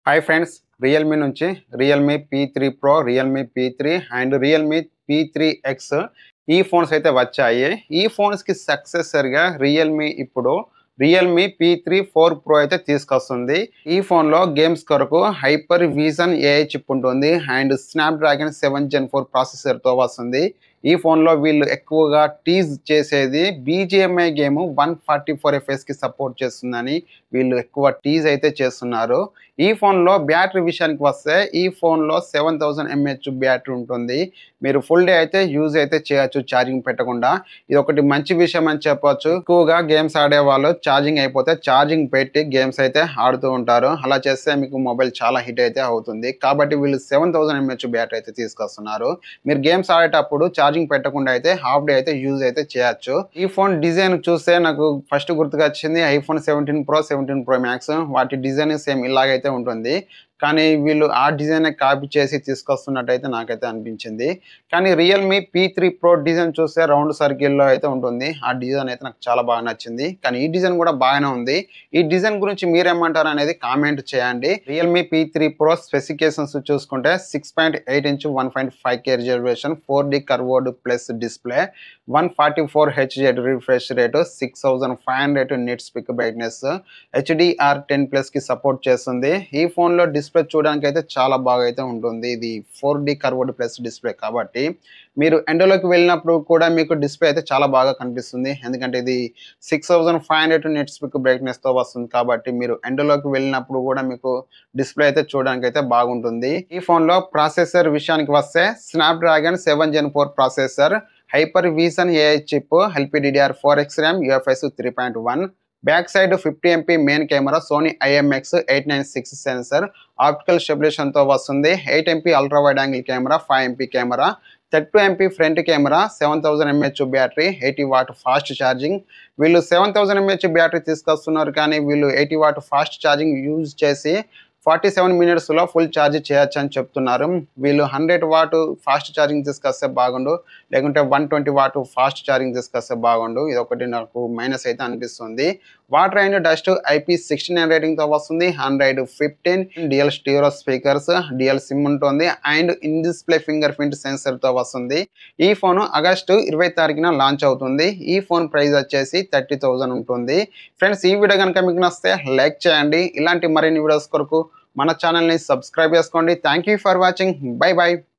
Hi friends, Realme నుంచి Realme P3 pro, Realme P3 and Realme P3 X ఈ phones అయితే వచ్చాయి. ఈ ఫోన్స్‌కి సక్సెసర్‌గా రియల్‌మీ ఇప్పుడు రియల్‌మీ పీ3 4 ప్రో అయితే తీసుకొస్తుంది. ఈ ఫోన్‌లో గేమ్స్ కొరకు హైపర్ విజన్ ఏఐ చిప్ ఉంటుంది అండ్ స్నాప్‌డ్రాగన్ 7 జెన్ 4 ప్రాసెసర్‌తో వస్తుంది. ఈ ఫోన్‌లో వీళ్ళు ఎక్కువగా టీజ్ చేసేది బీజీఎంఐ గేమ్ 144 ఎఫ్‌ఎస్‌కి సపోర్ట్ చేస్తుందని వీళ్ళు ఎక్కువ టీజ్ అయితే చేస్తున్నారు. ఈ ఫోన్‌లో బ్యాటరీ విషయానికి వస్తే ఈ ఫోన్‌లో 7000 ఎంఏహెచ్ బ్యాటరీ ఉంటుంది. మీరు ఫుల్ డే అయితే యూజ్ అయితే చేయొచ్చు ఛార్జింగ్ పెట్టకుండా. ఇది ఒకటి మంచి విషయం అని చెప్పొచ్చు. ఎక్కువగా గేమ్స్ ఆడేవాళ్ళు ఛార్జింగ్ అయిపోతే ఛార్జింగ్ పెట్టి గేమ్స్ అయితే ఆడుతూ ఉంటారు. అలా చేస్తే మీకు మొబైల్ చాలా హీట్ అయితే అవుతుంది. కాబట్టి వీళ్ళు 7000 ఎంఏహెచ్ బ్యాటరీ అయితే తీసుకొస్తున్నారు. మీరు గేమ్స్ ఆడేటప్పుడు ఛార్జింగ్ పెట్టకుండా అయితే హాఫ్ డే అయితే యూజ్ అయితే చేయొచ్చు. ఈ ఫోన్ డిజైన్ చూస్తే నాకు ఫస్ట్ గుర్తుకొచ్చింది ఐఫోన్ 17 ప్రో, 17 ప్రో మ్యాక్స్. వాటి డిజైన్ సేమ్ ఇలాగైతే ఉంటుంది. కానీ వీళ్ళు ఆ డిజైనే కాపీ చేసి తీసుకొస్తున్నట్టయితే నాకైతే అనిపించింది. కానీ రియల్‌మీ పీ3 ప్రో డిజైన్ చూస్తే రౌండ్ సర్కిల్‌లో అయితే ఉంటుంది. ఆ డిజైన్ అయితే నాకు చాలా బాగా నచ్చింది. కానీ ఈ డిజైన్ కూడా బాగానే ఉంది. ఈ డిజైన్ గురించి మీరేమంటారు అనేది కామెంట్ చేయండి. రియల్‌మీ పీ3 ప్రో స్పెసిఫికేషన్స్ చూసుకుంటే 6.8 inch 1.5K resolution, 4D curved plus display, 144 HD refresh rate, 6500 nits peak brightness, HDR10+కి సపోర్ట్ చేస్తుంది. ఈ ఫోన్‌లో డిస్‌ప్లే చూడడానికైతే చాలా బాగా అయితే ఉంటుంది. ఇది 4D కర్వ్డ్ ప్లస్ డిస్‌ప్లే కాబట్టి మీరు ఎండలోకి వెళ్ళినప్పుడు కూడా మీకు డిస్‌ప్లే అయితే చాలా బాగా కనిపిస్తుంది. ఎందుకంటే ఇది 6500 నిట్స్ పిక్ బ్రైట్‌నెస్‌తో వస్తుంది కాబట్టి మీరు ఎండలోకి వెళ్ళినప్పుడు కూడా మీకు డిస్‌ప్లే అయితే చూడడానికైతే బాగుంటుంది. ఈ ఫోన్‌లో ప్రాసెసర్ విషయానికి వస్తే Snapdragon 7 Gen 4 processor, hyper vision AI chip, LPDDR4X RAM, UFS 3.1, back side 50 MP main camera, Sony IMX896 sensor, optical స్టెబిలైజేషన్‌తో వస్తుంది. 8 MP ultra wide angle camera, 5 MP camera, 32 MP front camera, 7000 mAh battery, 80 watt fast charging. వీళ్ళు 7000 mAh battery తీసుకొస్తున్నారు కానీ వీళ్ళు 80 watt fast charging use చేసి 47 మినిట్స్‌లో full charge చేయొచ్చని చెప్తున్నారు. వీళ్ళు 100 వాట్ ఫాస్ట్ ఛార్జింగ్ తీసుకొస్తే బాగుండు. లేకుంటే 120 వాట్ ఫాస్ట్ ఛార్జింగ్ తీసుకొస్తే బాగుండు. ఇదొకటి నాకు మైనస్ అయితే అనిపిస్తుంది. వాటర్ అండ్ డస్ట్ IP69 రేటింగ్‌తో వస్తుంది. Android 15, dual stereo speakers, dual SIM ఉంటుంది and in display finger print సెన్సార్‌తో వస్తుంది. ఈ ఫోను ఆగస్టు 20 తారీఖున లాంచ్ అవుతుంది. ఈ ఫోన్ ప్రైస్ వచ్చేసి 30,000 ఉంటుంది. ఫ్రెండ్స్, ఈ వీడియో గనుక మీకు నచ్చితే లైక్ చేయండి. ఇలాంటి మరిన్ని వీడియోస్ కొరకు మన ఛానల్‌ని సబ్స్క్రైబ్ చేసుకోండి. Thank you for watching. By by.